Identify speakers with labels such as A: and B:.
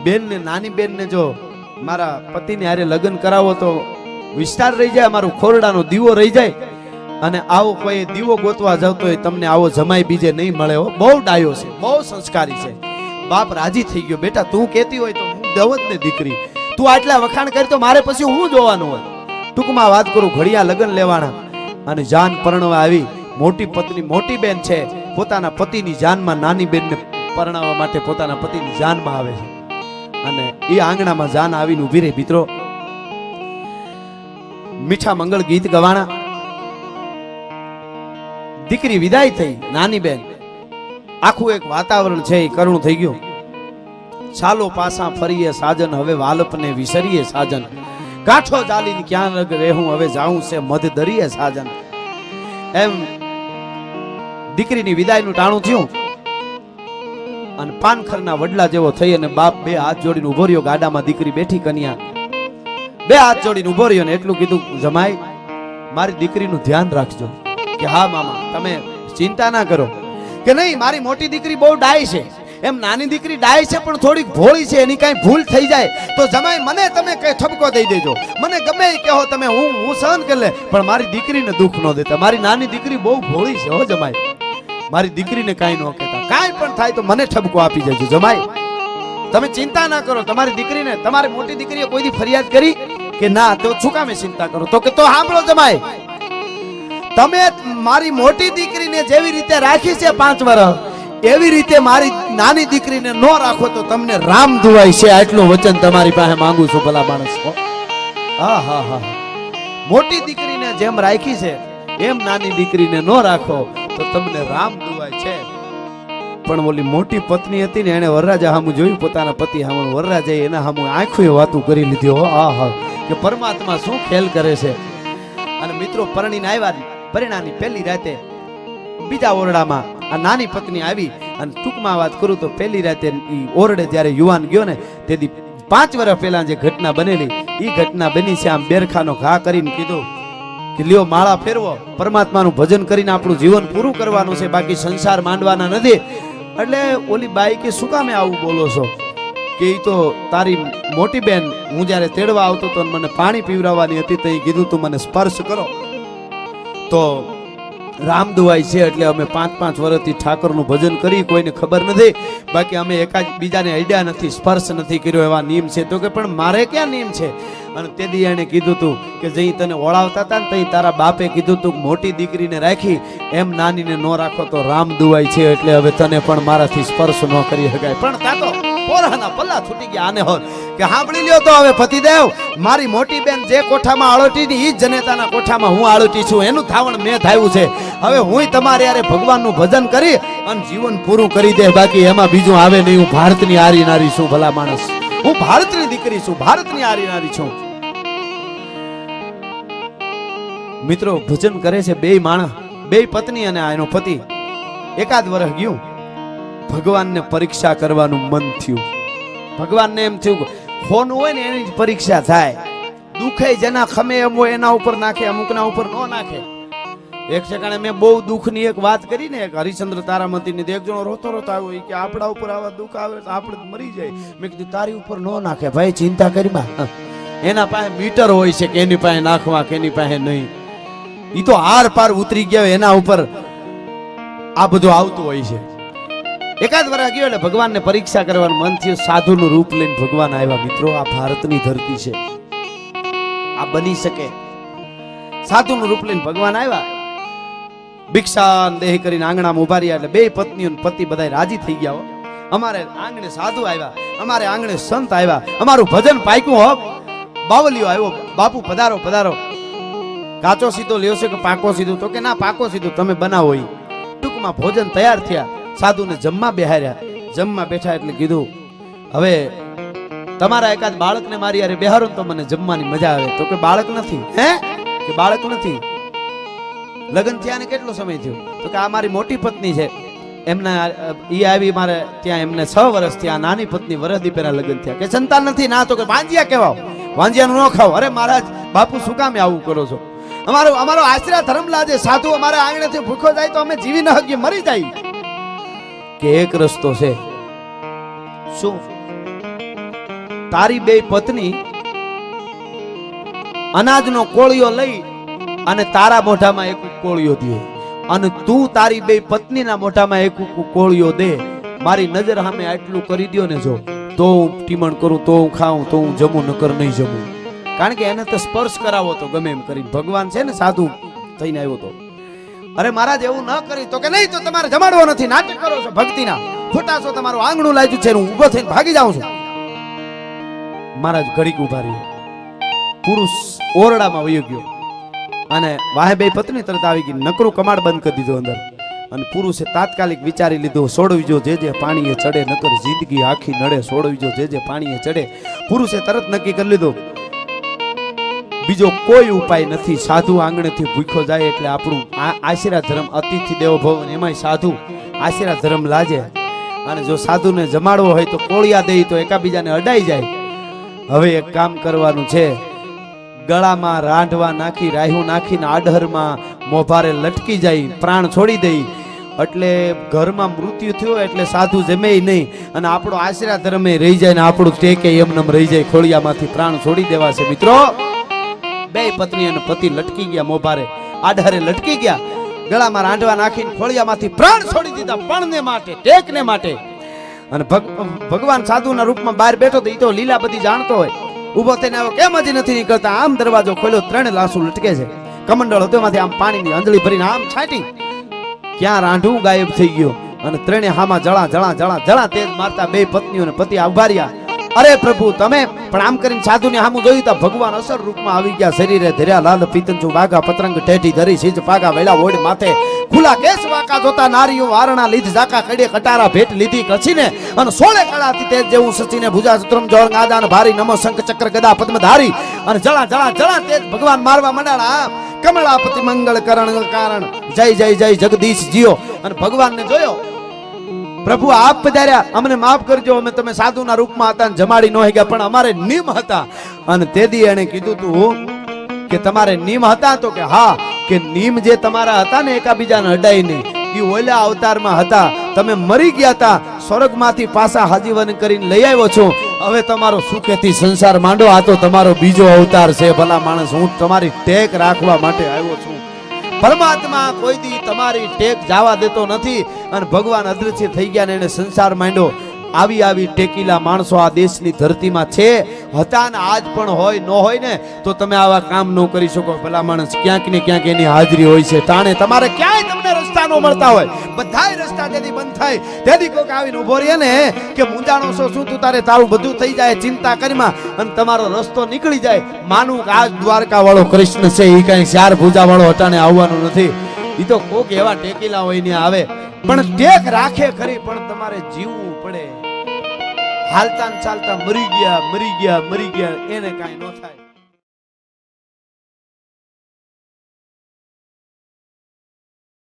A: બેન ને નાની બેન ને જો મારા પતિને હારે લગ્ન કરાવો તો વિસ્તાર રહી જાય, મારું ખોરડાનો દીવો રહી જાય. અને આવો કોઈ દીવો ગોતવા જતો હોય તમને આવો જમાઈ બીજે નહીં મળે હો. બહુ ડાયો છે, બહુ સંસ્કારી છે. બાપ રાજી થઈ ગયો, બેટા તું કહેતી હોય તો હું દઉં જ ને દીકરી, તું આટલા વખાણ કરી તો મારે પછી હું જોવાનું હોય. ટૂંકમાં વાત કરું, ઘડિયા લગ્ન લેવાના અને જાન પરણવા આવી. મોટી પત્ની મોટી બેન છે, પોતાના પતિની જાનમાં નાની બેનને પરણાવવા માટે પોતાના પતિની જાનમાં આવે છે. અને એ આંગણામાં જાન આવીને ઊભી રહી. મિત્રો મીઠા મંગળ ગીત ગવાણા, દીકરી વિદાય થઈ, નાની બેન. આખું એક વાતાવરણ છે એ કરુણ થઈ ગયું. ચાલો પાછા ફરીએ સાજન, હવે વાલપને વિસરીએ સાજન. કાઠો ચાલીને ક્યાં રગ રહેવું, હવે જાઉં છે મધ દરિયે સાજન. એમ દીકરીની વિદાયનું ટાણું થયું અને પાનખરના વડલા જેવો થઈ અને બાપ બે હાથ જોડીને ઉભો રહ્યો. ગાડામાં દીકરી બેઠી, કન્યા બે હાથ જોડીને ઉભો રહ્યો ને એટલું કીધું, જમાઈ મારી દીકરીનું ધ્યાન રાખજો. કે હા મામા, તમે ચિંતા ના કરો. કે નહીં, મારી મોટી દીકરી બહુ ડાય છે. એમ નાની દીકરી ડાય છે પણ થોડીક ભોળી છે, એની કાંઈ ભૂલ થઈ જાય તો જમાઈ મને તમે કઈ ઠપકો દઈ દેજો, મને ગમે એ કહો તમે, હું સહન કરી લે, પણ મારી દીકરીને દુઃખ ન દેતા. મારી નાની દીકરી બહુ ભોળી છે હો જમાઈ, મારી દીકરીને કાંઈ ન કહેતા. કાંઈ પણ થાય તો મને ઠપકો આપી જજો જમાઈ, તમે ચિંતા ના કરો. તમારી દીકરીને, તમારી મોટી દીકરીએ કોઈ દી ફરિયાદ કરી કે ના? તો શું કામે ચિંતા કરો? તો કે તો સાંભળો જમાઈ, તમે મારી મોટી દીકરીને જેવી રીતે રાખી છે 5 વર્ષ, એવી રીતે મારી નાની દીકરીને ન રાખો તો તમને રામ ધુવાય છે. આટલું વચન તમારી પાસે માંગુ છું ભલા માણસ. હા હા હા, મોટી દીકરીને જેમ રાખી છે એમ નાની દીકરીને ન રાખો તો તમને રામ ધુવાય છે. પણ ઓલી મોટી પત્ની હતી ને, એને વરરાજા સામું જોયું, પોતાના પતિ સામું. વરરાજાએ એના સામું આંખોએ વાતું કરી લીધી હો. આ હા, કે પરમાત્મા શું ખેલ કરે છે. અને મિત્રો પરણીને આવ્યા, પરિણાની પહેલી રાતે બીજા ઓરડામાં આ નાની પત્ની આવી. અને ટૂંકમાં વાત કરું તો પહેલી રાતે ઓરડે જ્યારે યુવાન ગયો ને, તેથી 5 વર્ષ પહેલા જે ઘટના બનેલી, એ ઘટના બની છે. આમ બેરખાનો ઘા કરીને કીધું કે લ્યો માળા ફેરવો, પરમાત્માનું ભજન કરીને આપણું જીવન પૂરું કરવાનું છે, બાકી સંસાર માંડવાના નથી. એટલે ઓલી બાઈ કે શું કામે આવું બોલો છો? કે એ તો તારી મોટી બેન, હું જ્યારે તેડવા આવતો તો મને પાણી પીવડાવવાની હતી, તો એ કીધું તું મને સ્પર્શ કરો તો રામ દુવાય છે. એટલે અમે 5-5 વર્ષથી ઠાકોરનું ભજન કરી, કોઈને ખબર નથી, બાકી અમે એકાદ બીજાને અડ્યા નથી, સ્પર્શ નથી કર્યો, એવા નિયમ છે. તો કે પણ મારે ક્યાં નિયમ છે? અને તેથી એને કીધું તું કે જઈ તને ઓળાવતા હતા ને તઈ તારા બાપે કીધું તું મોટી દીકરીને રાખી, એમ નાનીને ન રાખો તો રામ દુવાય છે. એટલે હવે તને પણ મારાથી સ્પર્શ ન કરી શકાય. પણ તા તો પોરાના પલ્લા છૂટી ગયા. આને હોત કે સાંભળી લ્યો તો હવે પતિદેવ, મારી મોટી બેન જે કોઠામાં આળોટી ની, ઈ જ જનેતાના કોઠામાં હું આળોટી છું. એનું ધાવણ મેં થાયું છે. હવે હું તમારે યારે ભગવાનનું ભજન કરી અને જીવન પૂરું કરી દે, બાકી એમાં બીજું આવે નહીં. હું ભારતની આરી નારી છું ભલા માણસ, હું ભારતની દીકરી છું, ભારતની આરી નારી છું. મિત્રો ભજન કરે છે બે માણસ, બે પત્ની અને એનો પતિ. એકાદ વર્ષ ગયું, ભગવાનને પરીક્ષા કરવાનું મન થયું. ભગવાનને એમ થયું ફોન હોય ને એની પરીક્ષા થાય. દુઃખે જેના ખમે એમ હોય એના ઉપર નાખે, અમુકના ઉપર ન નાખે. એક ઠેકાણે મેં બહુ દુઃખની એક વાત કરી ને, એક હરિચંદ્ર તારામતી ની. એક જણો રોતો રોતો આવ્યો કે આપણા ઉપર આવા દુઃખ આવે તો આપણે મરી જાય. મેં કીધું તારી ઉપર ન નાખે ભાઈ, ચિંતા કરી માં. એના પાસે મીટર હોય છે કે એની પાસે નાખવા કે એની પાસે નહીં. ઈ તો આર પાર ઉતરી ગયા, એના ઉપર આ બધું આવતું હોય છે. એકાદ વર્ષ ગયો એટલે ભગવાનને પરીક્ષા કરવાનું મન થયું. સાધુનું રૂપ લઈને ભગવાન આવ્યા. મિત્રો આ ભારતની ધરતી છે, આ બની શકે. સાધુનું રૂપ લઈને ભગવાન આવ્યા, ભિક્ષા દેહ કરીને આંગણામાં ઉભા રહ્યા. એટલે બે પત્નીઓ પતિ બધા રાજી થઈ ગયા. અમારે આંગણે સાધુ આવ્યા, અમારે આંગણે સંત આવ્યા, અમારું ભજન પાક્યું. હો બાવલીઓ આવ્યો, બાપુ પધારો પધારો. કાચો સીધો લ્યો છે કે પાકો સીધું? તો કે ના પાકો સીધું, તમે બનાવો. ટૂંકમાં ભોજન તૈયાર થયા, સાધુને જમવા બેહાર્યા. જમવા બેઠા એટલે કીધું હવે તમારા એકાદ બાળકને મારી યારે બેહારો તો મને જમવાની મજા આવે. તો કે બાળક નથી. હે કે બાળક નથી? લગ્ન થયા ને કેટલો સમય થયો? તો કે આ મારી મોટી પત્ની છે, એમના ઈ આવી મારે ત્યાં, એમને 6 વર્ષ થયા. નાની પત્ની વરસદી પહેલા લગ્ન થયા. કે સંતાન નથી? ના. તો કે વાંજિયા કહેવાઓ, વાંજિયાનું ન ખાવ. અરે મહારાજ બાપુ શું કામે આવું કરો છો? અમારો આશરા ધર્મ લાજે. સાધુ અમારા આંગણેથી ભૂખો જાય તો અમે જીવી ન શકીએ, મરી જાય. કે એક રસ્તો છે. શું? તારી બે પત્ની અનાજનો કોળિયો લઈ અને તારા મોઢામાં એક કોળિયો દે, અને તું તારી બે પત્નીના મોઢામાં એક કોળિયો દે, મારી નજર સામે આટલું કરી દ્યો ને જો, તો હું ટીમણ કરું, તો હું ખાઉં, તો હું જમું, નકર નહીં જમું. કારણ કે એને તો સ્પર્શ કરાવો તો ગમે એમ કરી. ભગવાન છે ને સાધુ થઈને આવ્યો તો, અરે મહારાજ એવું ન કરી તો કે નહીં, તો તમારે જમાડવો નથી, નાટક કરો છો ભક્તિના, ખોટા છો, તમારું આંગણું લાગ્યું છે, હું ઊભો થઈને ભાગી જાઉં છું. મહારાજ ઘડીક ઉભા રહ્યો, પુરુષ ઓરડામાં વયો ગયો અને વાહે બે પત્ની તરત આવી ગઈ, નકરું કમાડ બંધ કરી દીધું અંદર. અને પુરુષે તાત્કાલિક વિચારી લીધું, સોડવીજો જે જે પાણીએ ચડે, નકર જિંદગી આખી નડે, સોડવીજો જે જે પાણીએ ચડે. પુરુષે તરત નક્કી કરી લીધું, બીજો કોઈ ઉપાય નથી, સાધુ આંગણેથી ભૂખ્યો જાય એટલે આપણું આશીર્વાદ ધર્મ, અતિથિ દેવો ભવ, એમાંય સાધુ આશીર્વાદ ધર્મ લાજે. અને જો સાધુને જમાડવો હોય તો કોળિયા દે તો એકાબીજાને અડાઈ જાય. હવે એક કામ કરવાનું છે, ગળામાં રાંઢવા નાખી, રાહ્યું નાખીને આડહરમાં મોભારે લટકી જાય, પ્રાણ છોડી દઈ, એટલે ઘરમાં મૃત્યુ થયો એટલે સાધુ જમે નહીં, અને આપણો આશીર્વાદ ધર્મે રહી જાય ને આપણું ટેકે એમનેમ રહી જાય. ખોળિયામાંથી પ્રાણ છોડી દેવા છે મિત્રો. બે પત્ની અને પતિ લટકી ગયા, મોભારે આડહરે લટકી ગયા, ગળામાં રાંઢવા નાખીને ખોળિયામાંથી પ્રાણ છોડી દીધા, પણને માટે, ટેકને માટે. અને ભગવાન સાધુના રૂપમાં બહાર બેઠો તો એ તો લીલા બધી જાણતો હોય. ઉભો થઈને આવ્યો, કેમ હજી નથી નીકળતા? આમ દરવાજો ખોલ્યો, 3 લાશો લટકે છે, કમંડળ હતો એમાંથી આમ પાણીની અંજળી ભરીને આમ છાંટી, ક્યાં રાંઢું ગાયબ થઈ ગયો. અને 3 હામાં જળા જળા જળા જળા તેજ મારતા બે પત્નીઓ અને પતિ ઉભા રહ્યા. અરે પ્રભુ તમે પણ, આમ કરીને સાધુને સામું જોયું તો ભગવાન અસર રૂપમાં આવી ગયા. શરીરે ધર્યા લાલ પીતંજુ વાઘા, પતરંગ ટેઢી ધરી, સિંજ પાગા વેલા ઓડ માથે, ખુલા કેસ વાકા જોતા નારીઓ વારણા લીધ ઝાકા, કડે કટારા ભેટ લીધી કચીને, અને 16 કળાથી તેજ જેવું સચીને, ભુજા સુત્રમ જોર આદાન ભારી, નમો શંખ ચક્ર ગદા પદ્મધારી. અને જળા જળા જળા તેજ ભગવાન મારવા મંડાળા. કમળાપતિ મંગળ કરણ કારણ, જય જય જય જગદીશ જીઓ. અને ભગવાનને જોયો, પ્રભુ આપ પધાર્યા, અમને માફ કરજો, અમે તમે સાધુના રૂપમાં હતા ને જમાડી ન ગયા, પણ અમારે નિયમ હતા. અને તેદી એને કીધું તું કે તમારે નિયમ હતા? તો કે હા, કે નિયમ જે તમારા હતા ને એકાબીજાને અડાય નહીં, એ ઓલા અવતારમાં હતા. તમે મરી ગયા હતા, સ્વર્ગમાંથી પાછા હાજીવન કરીને લઈ આવ્યો છો. હવે તમારો સુખેથી સંસાર માંડો, આ તો તમારો બીજો અવતાર છે. ભલા માણસ, હું તમારી ટેક રાખવા માટે આવ્યો છું. પરમાત્મા કોઈ દી તમારી ટેક જવા દેતો નથી. અને ભગવાન અદૃશ્ય થઈ ગયા ને એને સંસાર માંડ્યો. આવી આવી ટેકીલા માણસો આ દેશની ધરતીમાં છે, હતા ને આજ પણ હોય. ન હોય ને તો તમે આવા કામ ન કરી શકો. ભલા માણસ, ક્યાંક ને ક્યાંક એની હાજરી હોય છે. ટાણે તમારે ક્યાંય તમને રસ્તા ન મળતા હોય, બધાય રસ્તા તેથી બંધ થાય, તેથી કોઈક આવીને ઉભો રહે ને કે મૂંઝાણો છો શું તું, તારે તારું બધું થઈ જાય, ચિંતા કરીમાં, અને તમારો રસ્તો નીકળી જાય. માનું કે આ દ્વારકા વાળો કૃષ્ણ છે, એ કઈ 4 ભુજા વાળો હટાણે આવવાનું નથી. એ તો કોક એવા ટેકીલા હોય ને આવે, પણ ટેક રાખે ખરી, પણ તમારે જીવવું પડે. હાલતા ચાલતા મરી ગયા એને કાંઈ ન થાય.